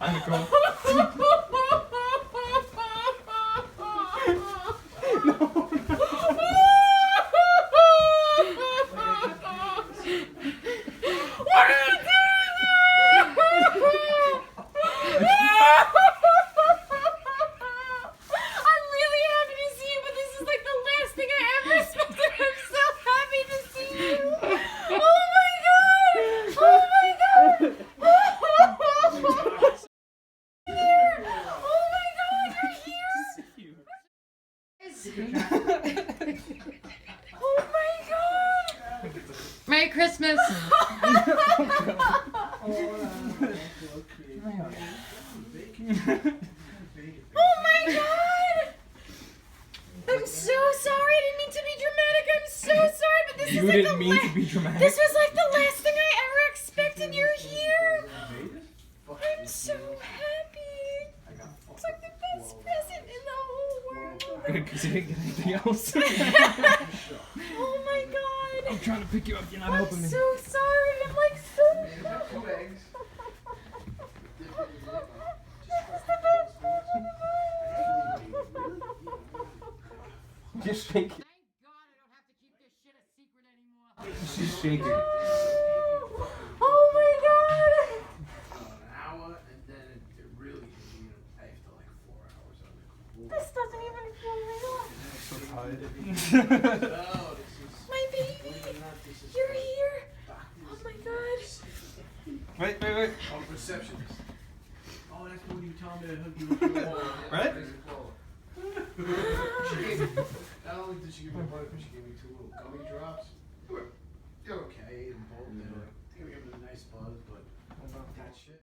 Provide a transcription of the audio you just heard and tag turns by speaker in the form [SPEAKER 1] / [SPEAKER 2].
[SPEAKER 1] I'm Nicole.
[SPEAKER 2] Oh my god! Merry Christmas! Oh my god! I'm so sorry. I didn't mean to be dramatic. I'm so sorry, but this is
[SPEAKER 1] You
[SPEAKER 2] like
[SPEAKER 1] didn't mean to be dramatic.
[SPEAKER 2] This was like the last thing I ever expected. You're here. I'm so happy. It's like the best present in the whole world.
[SPEAKER 1] Good, because you didn't get anything else.
[SPEAKER 2] Oh my god.
[SPEAKER 1] I'm trying to pick you up. You're not
[SPEAKER 2] I'm
[SPEAKER 1] helping me.
[SPEAKER 2] so sorry. I'm like so
[SPEAKER 3] Two eggs.
[SPEAKER 1] Just shaking.
[SPEAKER 2] Thank God I don't have to keep this shit a secret anymore.
[SPEAKER 1] She's shaking.
[SPEAKER 2] Oh my god.
[SPEAKER 3] An hour, and then it really hit me after like 4 hours of it.
[SPEAKER 2] This doesn't even feel real.
[SPEAKER 1] So tired.
[SPEAKER 3] No, this is.
[SPEAKER 2] My baby. You're here. Oh my god.
[SPEAKER 1] Wait.
[SPEAKER 3] Oh, receptionist. Oh, that's when you tell me to hook you up to the wall.
[SPEAKER 1] Right?
[SPEAKER 3] Not only did she give me one, but she gave me 2 little gummy drops. They're okay, and both. I think I gave it a nice buzz, but that shit.